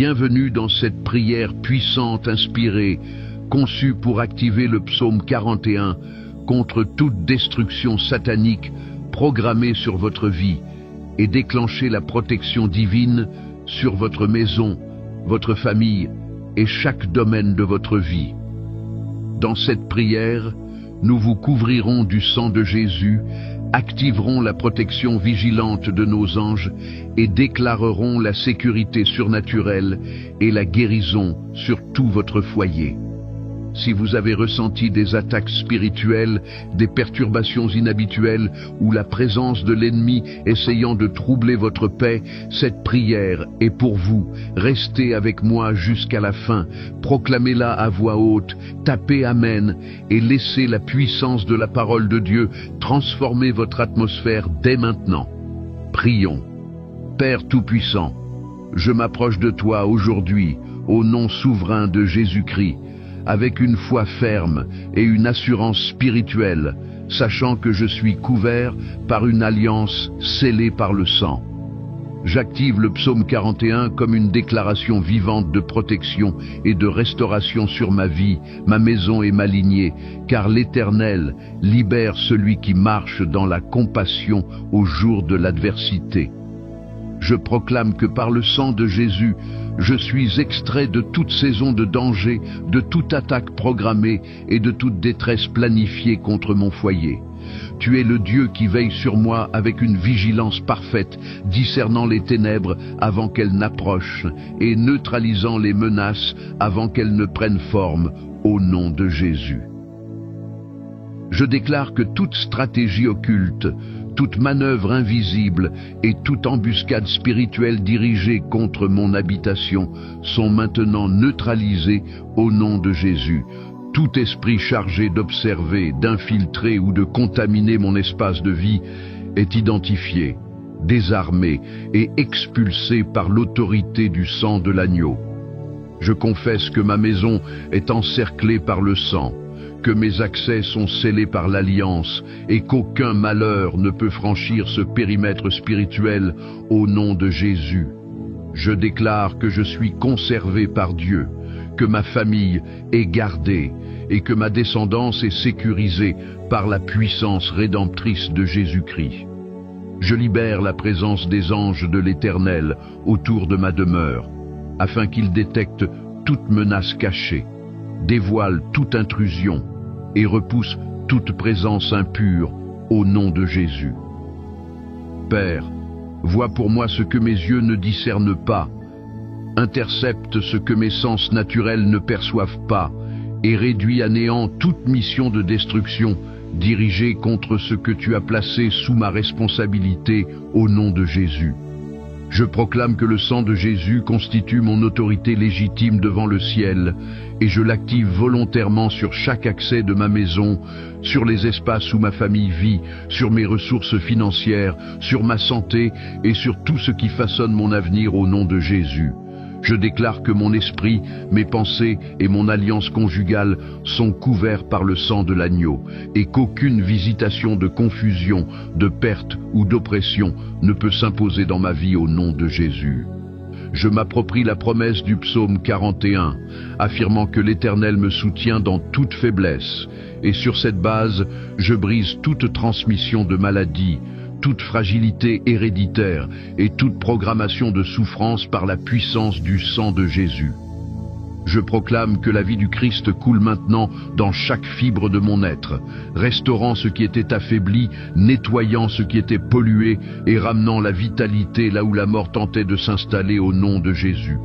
Bienvenue dans cette prière puissante inspirée, conçue pour activer le psaume 41 contre toute destruction satanique programmée sur votre vie et déclencher la protection divine sur votre maison, votre famille et chaque domaine de votre vie. Dans cette prière, nous vous couvrirons du sang de Jésus, activerons la protection vigilante de nos anges et déclarerons la sécurité surnaturelle et la guérison sur tout votre foyer. Si vous avez ressenti des attaques spirituelles, des perturbations inhabituelles ou la présence de l'ennemi essayant de troubler votre paix, cette prière est pour vous. Restez avec moi jusqu'à la fin, proclamez-la à voix haute, tapez Amen et laissez la puissance de la parole de Dieu transformer votre atmosphère dès maintenant. Prions. Père Tout-Puissant, je m'approche de toi aujourd'hui au nom souverain de Jésus-Christ, avec une foi ferme et une assurance spirituelle, sachant que je suis couvert par une alliance scellée par le sang. J'active le psaume 41 comme une déclaration vivante de protection et de restauration sur ma vie, ma maison et ma lignée, car l'Éternel libère celui qui marche dans la compassion au jour de l'adversité. Je proclame que par le sang de Jésus, je suis extrait de toute saison de danger, de toute attaque programmée et de toute détresse planifiée contre mon foyer. Tu es le Dieu qui veille sur moi avec une vigilance parfaite, discernant les ténèbres avant qu'elles n'approchent et neutralisant les menaces avant qu'elles ne prennent forme, au nom de Jésus. Je déclare que toute stratégie occulte, toute manœuvre invisible et toute embuscade spirituelle dirigée contre mon habitation sont maintenant neutralisées au nom de Jésus. Tout esprit chargé d'observer, d'infiltrer ou de contaminer mon espace de vie est identifié, désarmé et expulsé par l'autorité du sang de l'agneau. Je confesse que ma maison est encerclée par le sang, que mes accès sont scellés par l'alliance et qu'aucun malheur ne peut franchir ce périmètre spirituel au nom de Jésus. Je déclare que je suis conservé par Dieu, que ma famille est gardée et que ma descendance est sécurisée par la puissance rédemptrice de Jésus-Christ. Je libère la présence des anges de l'Éternel autour de ma demeure, afin qu'ils détectent toute menace cachée, dévoilent toute intrusion et repoussent toute présence impure au nom de Jésus. Père, vois pour moi ce que mes yeux ne discernent pas, intercepte ce que mes sens naturels ne perçoivent pas et réduis à néant toute mission de destruction dirigée contre ce que tu as placé sous ma responsabilité au nom de Jésus. Je proclame que le sang de Jésus constitue mon autorité légitime devant le ciel et je l'active volontairement sur chaque accès de ma maison, sur les espaces où ma famille vit, sur mes ressources financières, sur ma santé et sur tout ce qui façonne mon avenir au nom de Jésus. Je déclare que mon esprit, mes pensées et mon alliance conjugale sont couverts par le sang de l'agneau et qu'aucune visitation de confusion, de perte ou d'oppression ne peut s'imposer dans ma vie au nom de Jésus. Je m'approprie la promesse du psaume 41, affirmant que l'Éternel me soutient dans toute faiblesse, et sur cette base, je brise toute transmission de maladie, toute fragilité héréditaire et toute programmation de souffrance par la puissance du sang de Jésus. Je proclame que la vie du Christ coule maintenant dans chaque fibre de mon être, restaurant ce qui était affaibli, nettoyant ce qui était pollué et ramenant la vitalité là où la mort tentait de s'installer au nom de Jésus.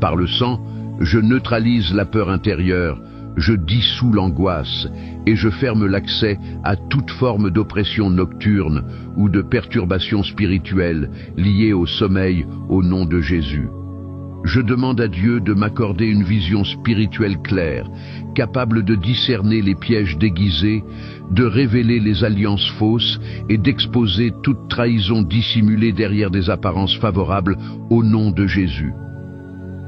Par le sang, je neutralise la peur intérieure, je dissous l'angoisse et je ferme l'accès à toute forme d'oppression nocturne ou de perturbation spirituelle liée au sommeil au nom de Jésus. Je demande à Dieu de m'accorder une vision spirituelle claire, capable de discerner les pièges déguisés, de révéler les alliances fausses et d'exposer toute trahison dissimulée derrière des apparences favorables au nom de Jésus.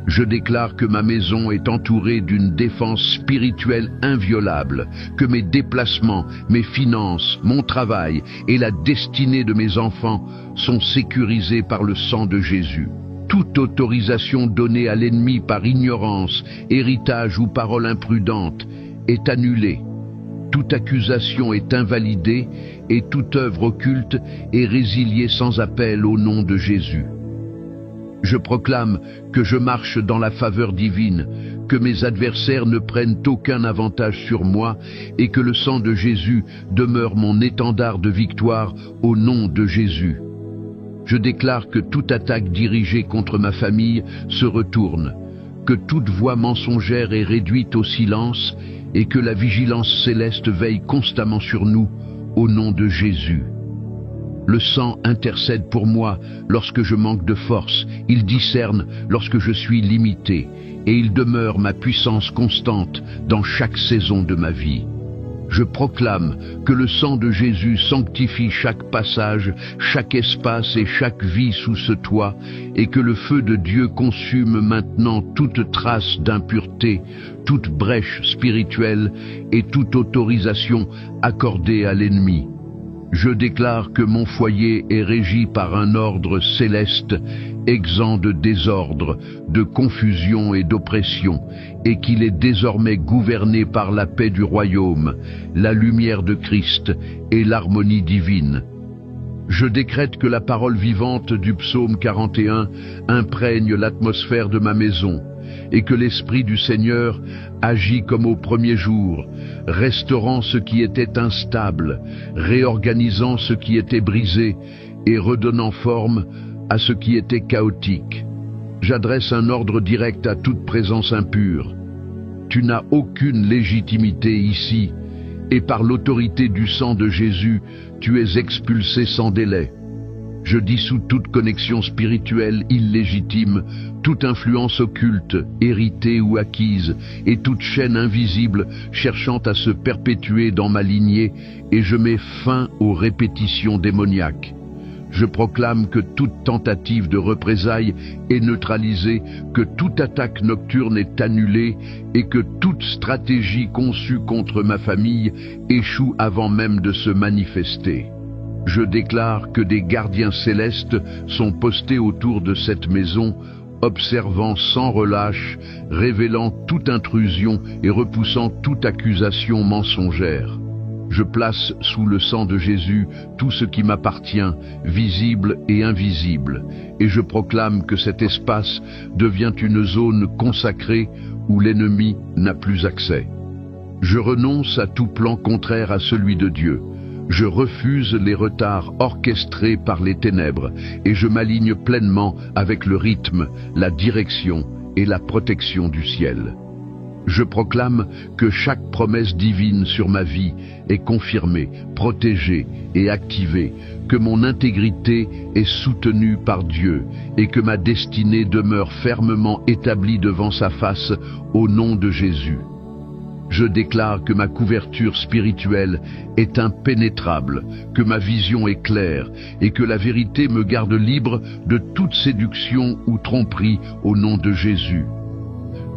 Je déclare que ma maison est entourée d'une défense spirituelle inviolable, que mes déplacements, mes finances, mon travail et la destinée de mes enfants sont sécurisés par le sang de Jésus. toute autorisation donnée à l'ennemi par ignorance, héritage ou parole imprudente est annulée. Toute accusation est invalidée et toute œuvre occulte est résiliée sans appel au nom de Jésus. Je proclame que je marche dans la faveur divine, que mes adversaires ne prennent aucun avantage sur moi et que le sang de Jésus demeure mon étendard de victoire au nom de Jésus. Je déclare que toute attaque dirigée contre ma famille se retourne, que toute voix mensongère est réduite au silence et que la vigilance céleste veille constamment sur nous au nom de Jésus. Le sang intercède pour moi lorsque je manque de force, il discerne lorsque je suis limité, et il demeure ma puissance constante dans chaque saison de ma vie. Je proclame que le sang de Jésus sanctifie chaque passage, chaque espace et chaque vie sous ce toit, et que le feu de Dieu consume maintenant toute trace d'impureté, toute brèche spirituelle et toute autorisation accordée à l'ennemi. Je déclare que mon foyer est régi par un ordre céleste, exempt de désordre, de confusion et d'oppression, et qu'il est désormais gouverné par la paix du royaume, la lumière de Christ et l'harmonie divine. Je décrète que la parole vivante du psaume 41 imprègne l'atmosphère de ma maison, et que l'Esprit du Seigneur agit comme au premier jour, restaurant ce qui était instable, réorganisant ce qui était brisé et redonnant forme à ce qui était chaotique. J'adresse un ordre direct à toute présence impure. Tu n'as aucune légitimité ici, et par l'autorité du sang de Jésus, tu es expulsé sans délai. Je dissous toute connexion spirituelle illégitime, toute influence occulte, héritée ou acquise, et toute chaîne invisible cherchant à se perpétuer dans ma lignée, et je mets fin aux répétitions démoniaques. Je proclame que toute tentative de représailles est neutralisée, que toute attaque nocturne est annulée, et que toute stratégie conçue contre ma famille échoue avant même de se manifester. Je déclare que des gardiens célestes sont postés autour de cette maison, observant sans relâche, révélant toute intrusion et repoussant toute accusation mensongère. Je place sous le sang de Jésus tout ce qui m'appartient, visible et invisible, et je proclame que cet espace devient une zone consacrée où l'ennemi n'a plus accès. Je renonce à tout plan contraire à celui de Dieu. Je refuse les retards orchestrés par les ténèbres et je m'aligne pleinement avec le rythme, la direction et la protection du ciel. Je proclame que chaque promesse divine sur ma vie est confirmée, protégée et activée, que mon intégrité est soutenue par Dieu et que ma destinée demeure fermement établie devant sa face au nom de Jésus. Je déclare que ma couverture spirituelle est impénétrable, que ma vision est claire et que la vérité me garde libre de toute séduction ou tromperie au nom de Jésus.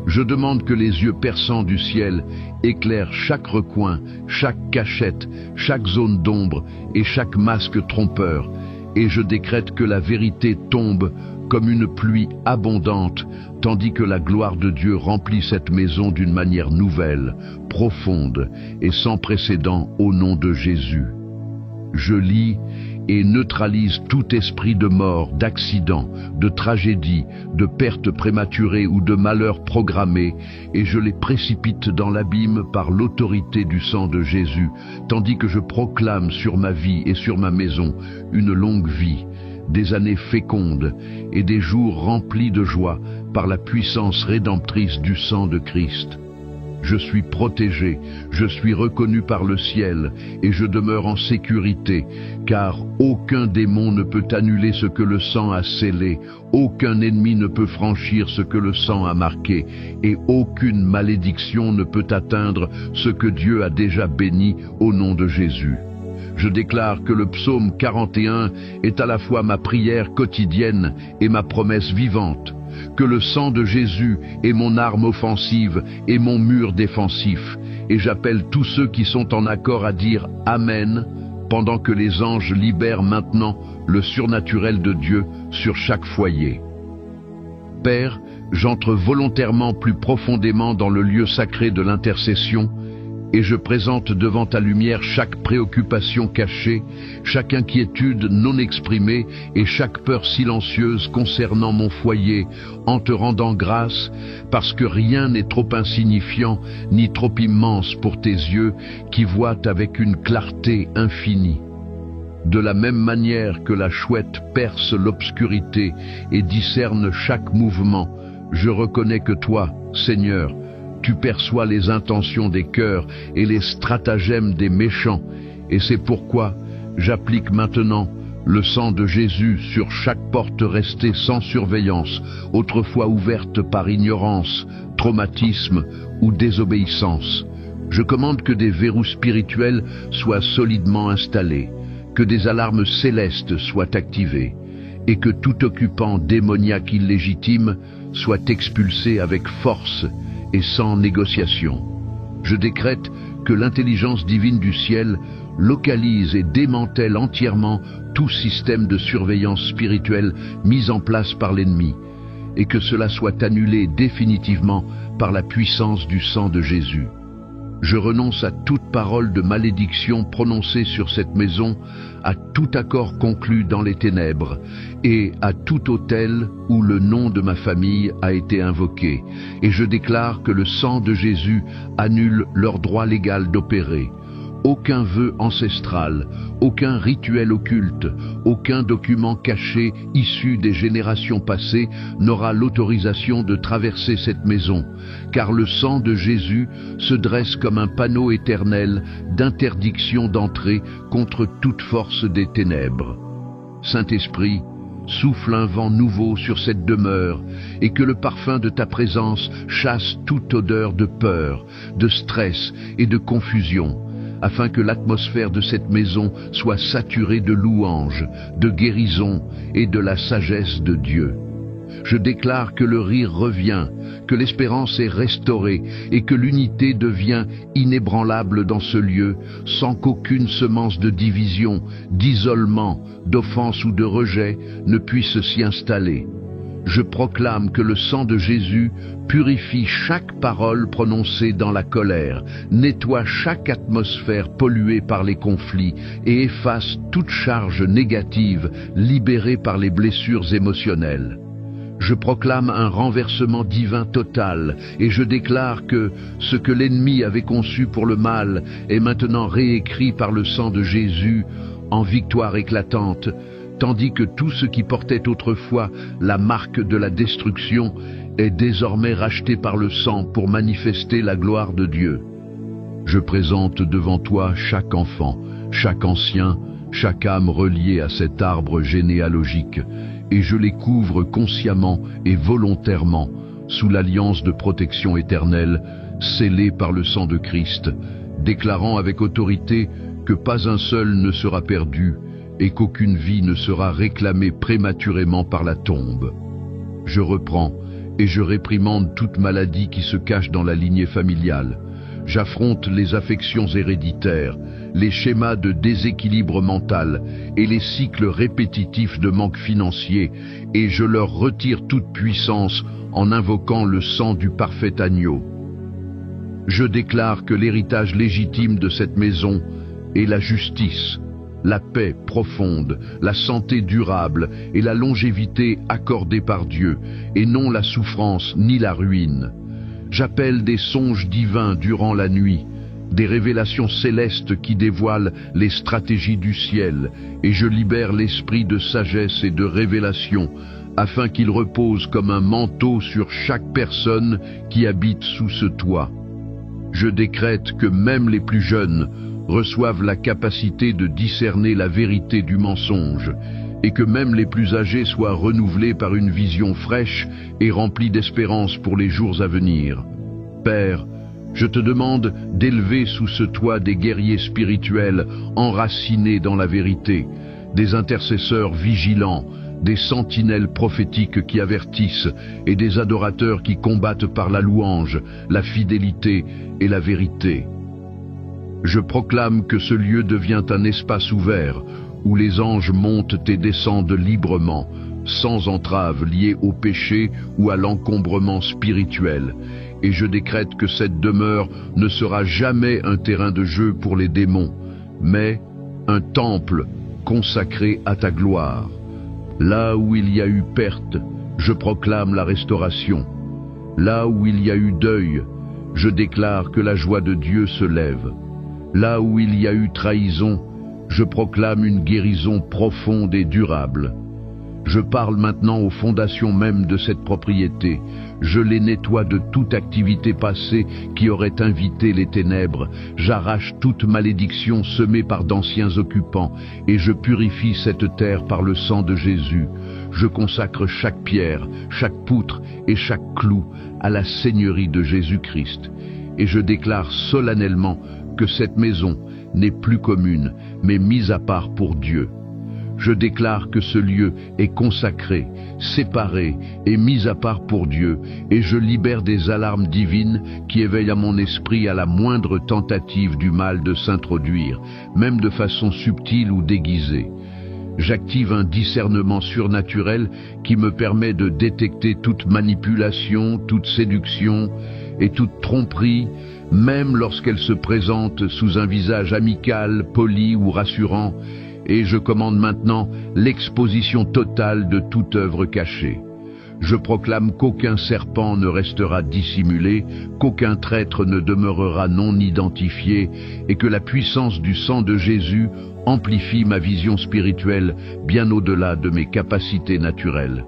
Je demande que les yeux perçants du ciel éclairent chaque recoin, chaque cachette, chaque zone d'ombre et chaque masque trompeur, et je décrète que la vérité tombe comme une pluie abondante, tandis que la gloire de Dieu remplit cette maison d'une manière nouvelle, profonde et sans précédent au nom de Jésus. Je lis et neutralise tout esprit de mort, d'accident, de tragédie, de perte prématurée ou de malheur programmé, et je les précipite dans l'abîme par l'autorité du sang de Jésus, tandis que je proclame sur ma vie et sur ma maison une longue vie, des années fécondes et des jours remplis de joie par la puissance rédemptrice du sang de Christ. Je suis protégé, je suis reconnu par le ciel et je demeure en sécurité, car aucun démon ne peut annuler ce que le sang a scellé, aucun ennemi ne peut franchir ce que le sang a marqué, et aucune malédiction ne peut atteindre ce que Dieu a déjà béni au nom de Jésus. Je déclare que le psaume 41 est à la fois ma prière quotidienne et ma promesse vivante, que le sang de Jésus est mon arme offensive et mon mur défensif, et j'appelle tous ceux qui sont en accord à dire « Amen » pendant que les anges libèrent maintenant le surnaturel de Dieu sur chaque foyer. Père, j'entre volontairement plus profondément dans le lieu sacré de l'intercession et je présente devant ta lumière chaque préoccupation cachée, chaque inquiétude non exprimée et chaque peur silencieuse concernant mon foyer, en te rendant grâce, parce que rien n'est trop insignifiant ni trop immense pour tes yeux qui voient avec une clarté infinie. De la même manière que la chouette perce l'obscurité et discerne chaque mouvement, je reconnais que toi, Seigneur, tu perçois les intentions des cœurs et les stratagèmes des méchants, et c'est pourquoi j'applique maintenant le sang de Jésus sur chaque porte restée sans surveillance, autrefois ouverte par ignorance, traumatisme ou désobéissance. Je commande que des verrous spirituels soient solidement installés, que des alarmes célestes soient activées, et que tout occupant démoniaque illégitime soit expulsé avec force et sans négociation. Je décrète que l'intelligence divine du ciel localise et démantèle entièrement tout système de surveillance spirituelle mis en place par l'ennemi, et que cela soit annulé définitivement par la puissance du sang de Jésus. Je renonce à toute parole de malédiction prononcée sur cette maison, à tout accord conclu dans les ténèbres, et à tout autel où le nom de ma famille a été invoqué. Et je déclare que le sang de Jésus annule leur droit légal d'opérer. Aucun vœu ancestral, aucun rituel occulte, aucun document caché issu des générations passées n'aura l'autorisation de traverser cette maison, car le sang de Jésus se dresse comme un panneau éternel d'interdiction d'entrée contre toute force des ténèbres. Saint-Esprit, souffle un vent nouveau sur cette demeure et que le parfum de ta présence chasse toute odeur de peur, de stress et de confusion, afin que l'atmosphère de cette maison soit saturée de louanges, de guérison et de la sagesse de Dieu. Je déclare que le rire revient, que l'espérance est restaurée et que l'unité devient inébranlable dans ce lieu, sans qu'aucune semence de division, d'isolement, d'offense ou de rejet ne puisse s'y installer. Je proclame que le sang de Jésus purifie chaque parole prononcée dans la colère, nettoie chaque atmosphère polluée par les conflits et efface toute charge négative libérée par les blessures émotionnelles. Je proclame un renversement divin total et je déclare que ce que l'ennemi avait conçu pour le mal est maintenant réécrit par le sang de Jésus en victoire éclatante, tandis que tout ce qui portait autrefois la marque de la destruction est désormais racheté par le sang pour manifester la gloire de Dieu. Je présente devant toi chaque enfant, chaque ancien, chaque âme reliée à cet arbre généalogique, et je les couvre consciemment et volontairement sous l'alliance de protection éternelle scellée par le sang de Christ, déclarant avec autorité que pas un seul ne sera perdu et qu'aucune vie ne sera réclamée prématurément par la tombe. Je reprends et je réprimande toute maladie qui se cache dans la lignée familiale. J'affronte les affections héréditaires, les schémas de déséquilibre mental et les cycles répétitifs de manque financier, et je leur retire toute puissance en invoquant le sang du parfait agneau. Je déclare que l'héritage légitime de cette maison est la justice, la paix profonde, la santé durable et la longévité accordée par Dieu, et non la souffrance ni la ruine. J'appelle des songes divins durant la nuit, des révélations célestes qui dévoilent les stratégies du ciel, et je libère l'esprit de sagesse et de révélation, afin qu'il repose comme un manteau sur chaque personne qui habite sous ce toit. Je décrète que même les plus jeunes reçoivent la capacité de discerner la vérité du mensonge, et que même les plus âgés soient renouvelés par une vision fraîche et remplie d'espérance pour les jours à venir. Père, je te demande d'élever sous ce toit des guerriers spirituels enracinés dans la vérité, des intercesseurs vigilants, des sentinelles prophétiques qui avertissent et des adorateurs qui combattent par la louange, la fidélité et la vérité. Je proclame que ce lieu devient un espace ouvert où les anges montent et descendent librement, sans entrave liée au péché ou à l'encombrement spirituel. Et je décrète que cette demeure ne sera jamais un terrain de jeu pour les démons, mais un temple consacré à ta gloire. Là où il y a eu perte, je proclame la restauration. Là où il y a eu deuil, je déclare que la joie de Dieu se lève. Là où il y a eu trahison, je proclame une guérison profonde et durable. Je parle maintenant aux fondations même de cette propriété. Je les nettoie de toute activité passée qui aurait invité les ténèbres. J'arrache toute malédiction semée par d'anciens occupants et je purifie cette terre par le sang de Jésus. Je consacre chaque pierre, chaque poutre et chaque clou à la seigneurie de Jésus-Christ. Et je déclare solennellement que cette maison n'est plus commune, mais mise à part pour Dieu. Je déclare que ce lieu est consacré, séparé et mis à part pour Dieu, et je libère des alarmes divines qui éveillent à mon esprit à la moindre tentative du mal de s'introduire, même de façon subtile ou déguisée. J'active un discernement surnaturel qui me permet de détecter toute manipulation, toute séduction et toute tromperie, même lorsqu'elle se présente sous un visage amical, poli ou rassurant, et je commande maintenant l'exposition totale de toute œuvre cachée. Je proclame qu'aucun serpent ne restera dissimulé, qu'aucun traître ne demeurera non identifié, et que la puissance du sang de Jésus amplifie ma vision spirituelle bien au-delà de mes capacités naturelles.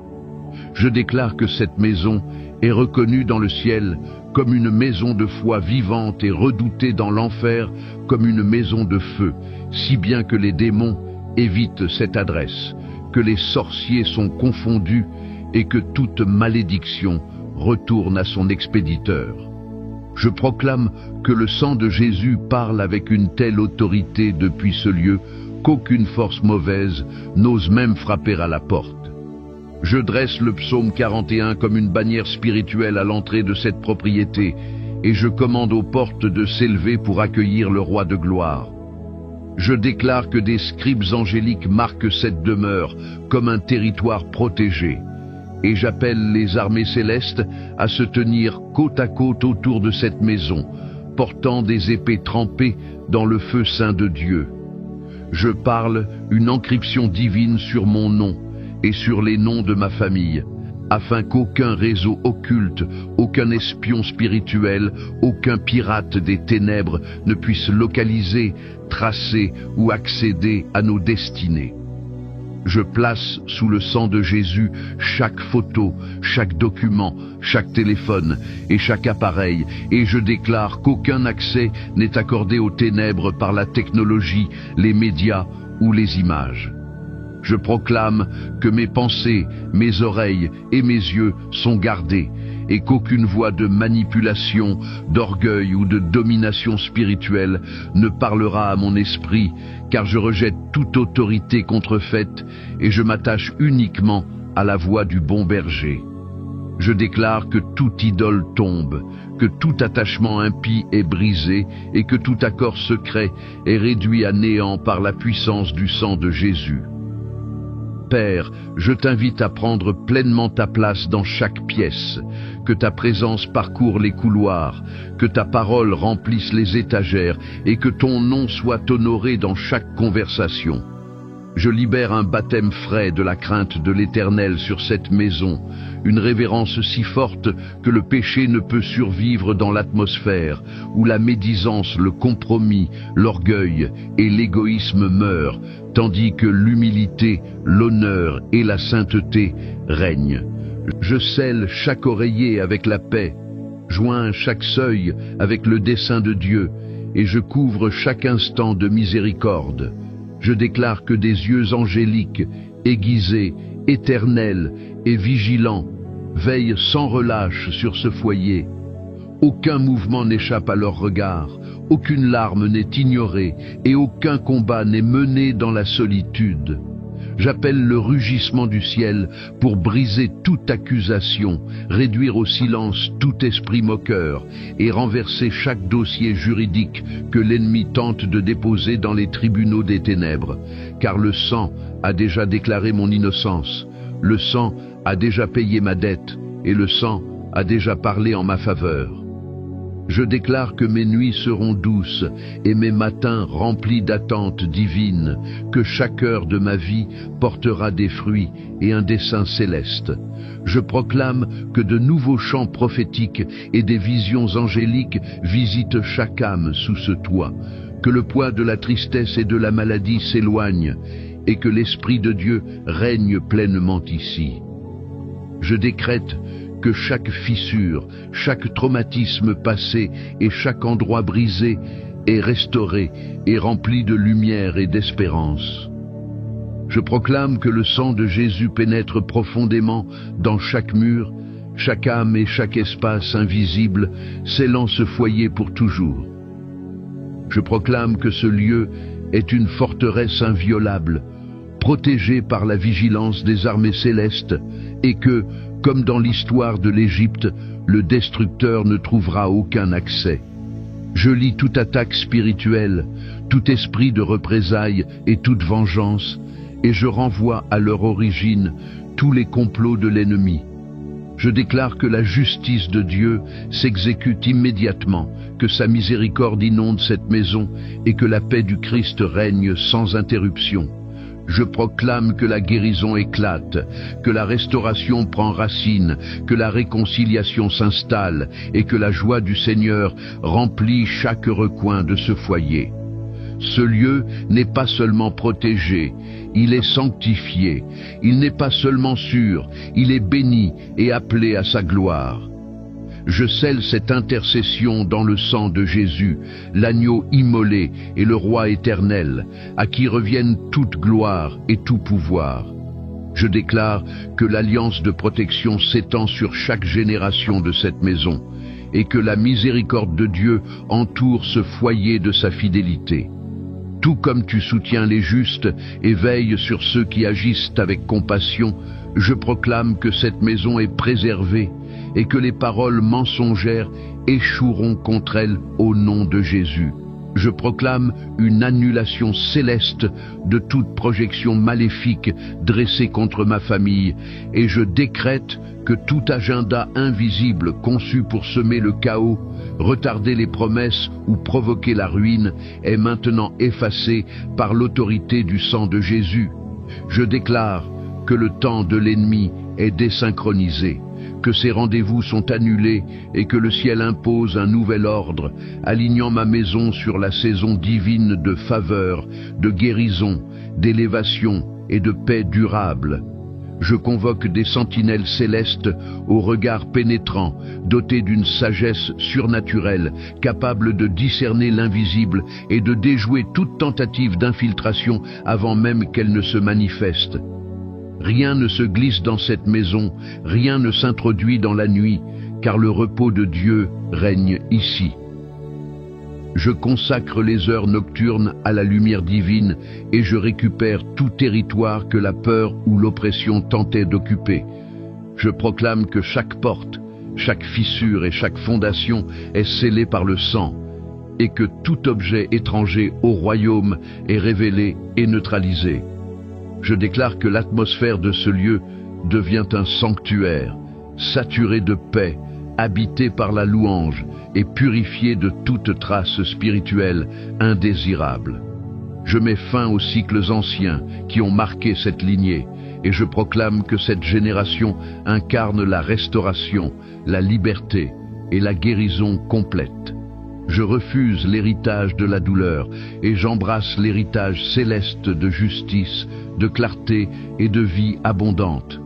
Je déclare que cette maison est reconnue dans le ciel comme une maison de foi vivante et redoutée dans l'enfer comme une maison de feu, si bien que les démons évitent cette adresse, que les sorciers sont confondus et que toute malédiction retourne à son expéditeur. Je proclame que le sang de Jésus parle avec une telle autorité depuis ce lieu qu'aucune force mauvaise n'ose même frapper à la porte. Je dresse le psaume 41 comme une bannière spirituelle à l'entrée de cette propriété et je commande aux portes de s'élever pour accueillir le roi de gloire. Je déclare que des scribes angéliques marquent cette demeure comme un territoire protégé. Et j'appelle les armées célestes à se tenir côte à côte autour de cette maison, portant des épées trempées dans le feu saint de Dieu. Je parle une encryption divine sur mon nom et sur les noms de ma famille, afin qu'aucun réseau occulte, aucun espion spirituel, aucun pirate des ténèbres ne puisse localiser, tracer ou accéder à nos destinées. Je place sous le sang de Jésus chaque photo, chaque document, chaque téléphone et chaque appareil, et je déclare qu'aucun accès n'est accordé aux ténèbres par la technologie, les médias ou les images. Je proclame que mes pensées, mes oreilles et mes yeux sont gardés, et qu'aucune voix de manipulation, d'orgueil ou de domination spirituelle ne parlera à mon esprit, car je rejette toute autorité contrefaite et je m'attache uniquement à la voix du bon berger. Je déclare que toute idole tombe, que tout attachement impie est brisé et que tout accord secret est réduit à néant par la puissance du sang de Jésus. Père, je t'invite à prendre pleinement ta place dans chaque pièce, que ta présence parcourt les couloirs, que ta parole remplisse les étagères et que ton nom soit honoré dans chaque conversation. Je libère un baptême frais de la crainte de l'Éternel sur cette maison, une révérence si forte que le péché ne peut survivre dans l'atmosphère, où la médisance, le compromis, l'orgueil et l'égoïsme meurent, tandis que l'humilité, l'honneur et la sainteté règnent. Je scelle chaque oreiller avec la paix, joins chaque seuil avec le dessein de Dieu, et je couvre chaque instant de miséricorde. Je déclare que des yeux angéliques, aiguisés, éternels et vigilants veillent sans relâche sur ce foyer. Aucun mouvement n'échappe à leur regard, aucune larme n'est ignorée et aucun combat n'est mené dans la solitude. J'appelle le rugissement du ciel pour briser toute accusation, réduire au silence tout esprit moqueur et renverser chaque dossier juridique que l'ennemi tente de déposer dans les tribunaux des ténèbres, car le sang a déjà déclaré mon innocence. Le sang a déjà payé ma dette, et le sang a déjà parlé en ma faveur. Je déclare que mes nuits seront douces et mes matins remplis d'attentes divines, que chaque heure de ma vie portera des fruits et un dessein céleste. Je proclame que de nouveaux chants prophétiques et des visions angéliques visitent chaque âme sous ce toit, que le poids de la tristesse et de la maladie s'éloigne et que l'Esprit de Dieu règne pleinement ici. Je décrète que chaque fissure, chaque traumatisme passé et chaque endroit brisé est restauré et rempli de lumière et d'espérance. Je proclame que le sang de Jésus pénètre profondément dans chaque mur, chaque âme et chaque espace invisible, scellant ce foyer pour toujours. Je proclame que ce lieu est une forteresse inviolable, protégée par la vigilance des armées célestes, et que, comme dans l'histoire de l'Égypte, le destructeur ne trouvera aucun accès. Je lis toute attaque spirituelle, tout esprit de représailles et toute vengeance, et je renvoie à leur origine tous les complots de l'ennemi. Je déclare que la justice de Dieu s'exécute immédiatement, que sa miséricorde inonde cette maison et que la paix du Christ règne sans interruption. Je proclame que la guérison éclate, que la restauration prend racine, que la réconciliation s'installe et que la joie du Seigneur remplit chaque recoin de ce foyer. Ce lieu n'est pas seulement protégé, il est sanctifié. Il n'est pas seulement sûr, il est béni et appelé à sa gloire. Je scelle cette intercession dans le sang de Jésus, l'agneau immolé et le roi éternel, à qui reviennent toute gloire et tout pouvoir. Je déclare que l'alliance de protection s'étend sur chaque génération de cette maison, et que la miséricorde de Dieu entoure ce foyer de sa fidélité. Tout comme tu soutiens les justes et veilles sur ceux qui agissent avec compassion, je proclame que cette maison est préservée et que les paroles mensongères échoueront contre elle au nom de Jésus. Je proclame une annulation céleste de toute projection maléfique dressée contre ma famille et je décrète que tout agenda invisible conçu pour semer le chaos, retarder les promesses ou provoquer la ruine est maintenant effacé par l'autorité du sang de Jésus. Je déclare que le temps de l'ennemi est désynchronisé, que ses rendez-vous sont annulés et que le ciel impose un nouvel ordre, alignant ma maison sur la saison divine de faveur, de guérison, d'élévation et de paix durable. Je convoque des sentinelles célestes au regard pénétrant, dotés d'une sagesse surnaturelle, capables de discerner l'invisible et de déjouer toute tentative d'infiltration avant même qu'elle ne se manifeste. Rien ne se glisse dans cette maison, rien ne s'introduit dans la nuit, car le repos de Dieu règne ici. Je consacre les heures nocturnes à la lumière divine et je récupère tout territoire que la peur ou l'oppression tentait d'occuper. Je proclame que chaque porte, chaque fissure et chaque fondation est scellée par le sang et que tout objet étranger au royaume est révélé et neutralisé. Je déclare que l'atmosphère de ce lieu devient un sanctuaire, saturé de paix, habité par la louange et purifié de toute trace spirituelle indésirable. Je mets fin aux cycles anciens qui ont marqué cette lignée et je proclame que cette génération incarne la restauration, la liberté et la guérison complète. Je refuse l'héritage de la douleur et j'embrasse l'héritage céleste de justice, de clarté et de vie abondante.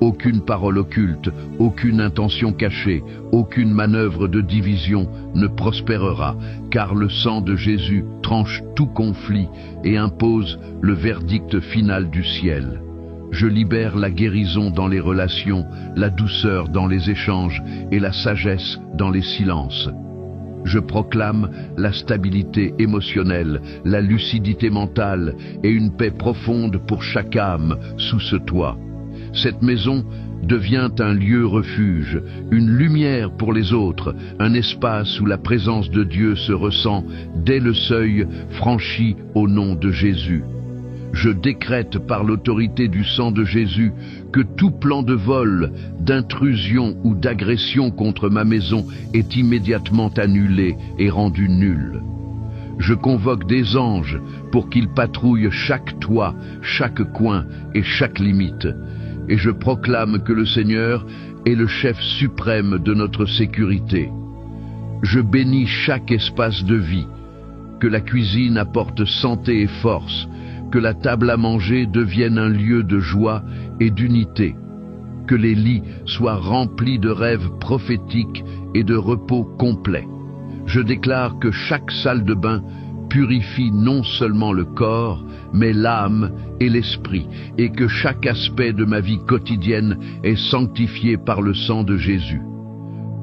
Aucune parole occulte, aucune intention cachée, aucune manœuvre de division ne prospérera, car le sang de Jésus tranche tout conflit et impose le verdict final du ciel. Je libère la guérison dans les relations, la douceur dans les échanges et la sagesse dans les silences. Je proclame la stabilité émotionnelle, la lucidité mentale et une paix profonde pour chaque âme sous ce toit. Cette maison devient un lieu refuge, une lumière pour les autres, un espace où la présence de Dieu se ressent dès le seuil franchi au nom de Jésus. Je décrète par l'autorité du sang de Jésus que tout plan de vol, d'intrusion ou d'agression contre ma maison est immédiatement annulé et rendu nul. Je convoque des anges pour qu'ils patrouillent chaque toit, chaque coin et chaque limite. Et je proclame que le Seigneur est le chef suprême de notre sécurité. Je bénis chaque espace de vie, que la cuisine apporte santé et force, que la table à manger devienne un lieu de joie et d'unité, que les lits soient remplis de rêves prophétiques et de repos complet. Je déclare que chaque salle de bain purifie non seulement le corps, mais l'âme et l'esprit, et que chaque aspect de ma vie quotidienne est sanctifié par le sang de Jésus.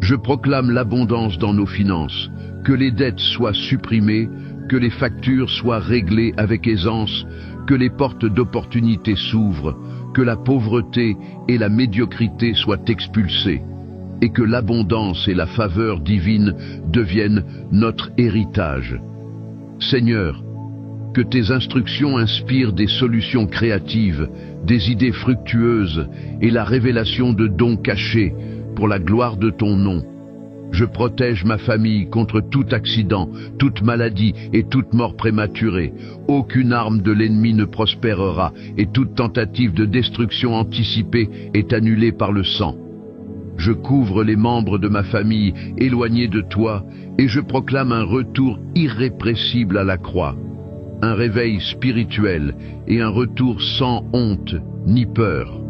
Je proclame l'abondance dans nos finances, que les dettes soient supprimées, que les factures soient réglées avec aisance, que les portes d'opportunité s'ouvrent, que la pauvreté et la médiocrité soient expulsées, et que l'abondance et la faveur divine deviennent notre héritage. Seigneur, que tes instructions inspirent des solutions créatives, des idées fructueuses et la révélation de dons cachés pour la gloire de ton nom. Je protège ma famille contre tout accident, toute maladie et toute mort prématurée. Aucune arme de l'ennemi ne prospérera et toute tentative de destruction anticipée est annulée par le sang. Je couvre les membres de ma famille éloignés de toi et je proclame un retour irrépressible à la croix, un réveil spirituel et un retour sans honte ni peur.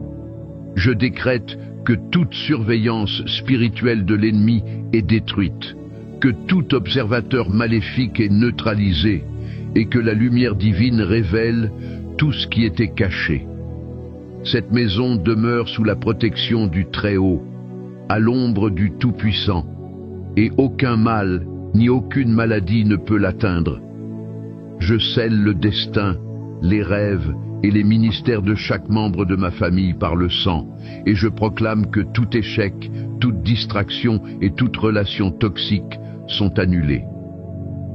Je décrète que toute surveillance spirituelle de l'ennemi est détruite, que tout observateur maléfique est neutralisé et que la lumière divine révèle tout ce qui était caché. Cette maison demeure sous la protection du Très-Haut, à l'ombre du Tout-Puissant, et aucun mal ni aucune maladie ne peut l'atteindre. Je scelle le destin, les rêves et les ministères de chaque membre de ma famille par le sang, et je proclame que tout échec, toute distraction et toute relation toxique sont annulés.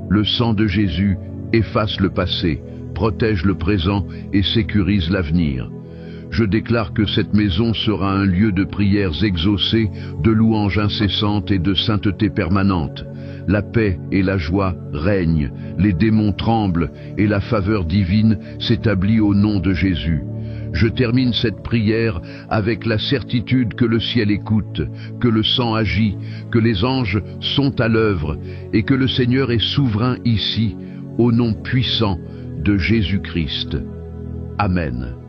Le sang de Jésus efface le passé, protège le présent et sécurise l'avenir. Je déclare que cette maison sera un lieu de prières exaucées, de louanges incessantes et de sainteté permanente. La paix et la joie règnent, les démons tremblent et la faveur divine s'établit au nom de Jésus. Je termine cette prière avec la certitude que le ciel écoute, que le sang agit, que les anges sont à l'œuvre et que le Seigneur est souverain ici, au nom puissant de Jésus-Christ. Amen.